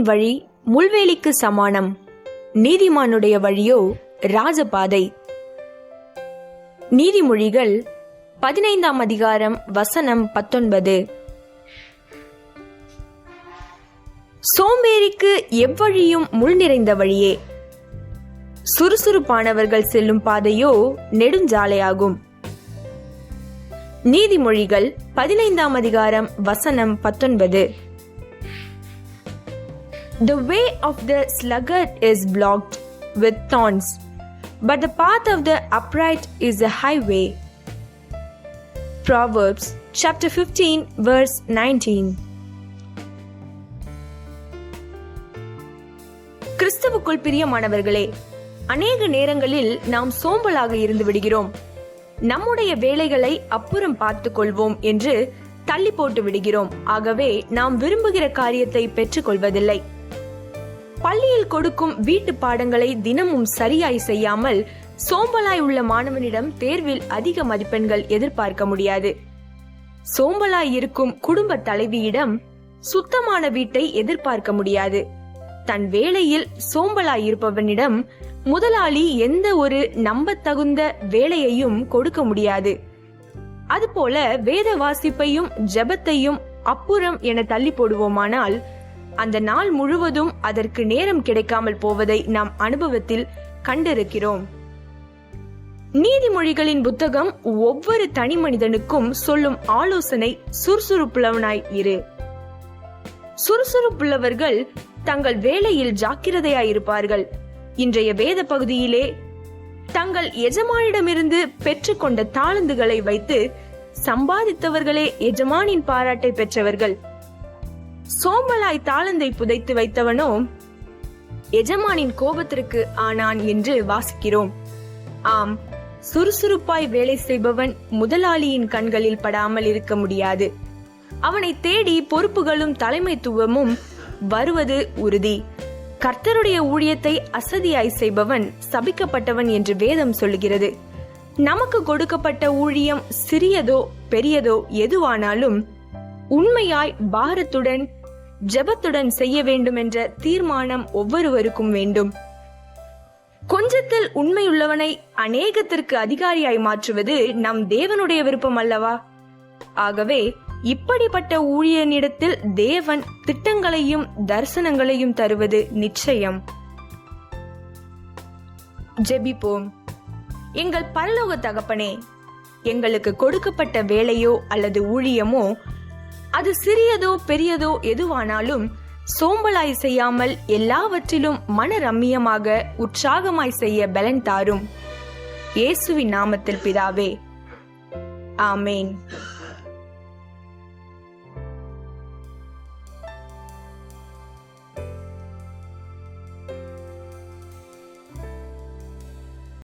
துன்மார்க்கனின் வழி முள்வேலிக்கு சமானம், நீதிமானுடைய வழியோ ராஜபாதை. நீதிமொழிகள் 15ஆம் அதிகாரம் வசனம் 19. சோம்பேறிக்கு எவ்வழியும் முள் நிறைந்த வழியே, சுறுசுறுப்பானவர்கள் செல்லும் பாதையோ நெடுஞ்சாலையாகும். நீதிமொழிகள் 15ஆம் அதிகாரம் வசனம் 19. The way of the sluggard is blocked with thorns, but the path of the upright is a highway. Proverbs chapter 15 verse 19. கிறிஸ்துவுக்குள் பிரியமானவர்களே, அநேக நேரங்களில் நாம் சோம்பலாக இருந்து விடுகிறோம். நம்முடைய வேலைகளை அப்புறம் பார்த்துக் கொள்வோம் என்று தள்ளி போட்டு விடுகிறோம். ஆகவே நாம் விரும்புகிற காரியத்தை பெற்றுக் கொள்வதில்லை. பள்ளியில் கொடுக்கும் வீட்டு பாடங்களை தினமும் சரியாய் செய்யாமல் சோம்பலாய் உள்ள மாணவனிடம் தேர்வில் அதிக மதிப்பெண்கள் எதிர்பார்க்க முடியாது. சோம்பலாய் இருக்கும் குடும்ப தலைவியிடம் சுத்தமான வீட்டை எதிர்பார்க்க முடியாது. தன் வேலையில் சோம்பலாய் இருப்பவனிடம் முதலாளி எந்த ஒரு நம்பத்தகுந்த வேலையையும் கொடுக்க முடியாது. அதுபோல வேத வாசிப்பையும் ஜெபத்தையும் அப்புறம் என தள்ளி போடுவோமானால் அந்த நாள் முழுவதும் அதற்கு நேரம் கிடைக்காமல் போவதை நாம் அனுபவத்தில் கண்டிருக்கிறோம். நீதிமொழிகளின் புத்தகம் ஒவ்வொரு தனி மனிதனுக்கும் சொல்லும் ஆலோசனை சுறுசுறுப்புள்ளவனாய் இரு. சுறுசுறுப்புள்ளவர்கள் தங்கள் வேலையில் ஜாக்கிரதையாயிருப்பார்கள். இன்றைய வேத பகுதியிலே தங்கள் எஜமானிடமிருந்து பெற்றுக்கொண்ட தாளந்துகளை வைத்து சம்பாதித்தவர்களே எஜமானின் பாராட்டை பெற்றவர்கள். சோம்பலாய் தாளந்தை புதைத்து வைத்தவனோ எஜமானின் கோபத்திற்கு ஆனான் என்று வாசிக்கிறோம். ஆம், சுறுசுறுப்பாய் வேலை செய்பவன் முதலாளியின் கண்களில் படாமல் இருக்க முடியாது. அவனை தேடி பொறுப்புகளும் தலைமைத்துவமும் வருவது உறுதி. கர்த்தருடைய ஊழியத்தை அசதியாய் செய்பவன் சபிக்கப்பட்டவன் என்று வேதம் சொல்லுகிறது. நமக்கு கொடுக்கப்பட்ட ஊழியம் சிறியதோ பெரியதோ எதுவானாலும் உண்மையாய் பாரத்துடன் ஜெபத்துடன் செய்ய வேண்டும் என்ற தீர்மானம் ஒவ்வொருவருக்கும் வேண்டும். கொஞ்சத்தில் உண்மையுள்ளவனை அநேகத்திற்கு அதிகாரியாய் மாற்றுவது நம் தேவனுடைய விருப்பம் அல்லவா? ஆகவே இப்படிப்பட்ட ஊழியனிடத்தில் தேவன் திட்டங்களையும் தரிசனங்களையும் தருவது நிச்சயம். ஜெபிப்போம். எங்கள் பரலோக தகப்பனே, எங்களுக்கு கொடுக்கப்பட்ட வேலையோ அல்லது ஊழியமோ அது சிறியதோ பெரியதோ எதுவானாலும் சோம்பலாய் செய்யாமல் எல்லாவற்றிலும் மன ரம்மியமாக உற்சாகமாய் செய்ய பலன் தாரும். இயேசுவின் நாமத்தில் பிதாவே, ஆமேன்.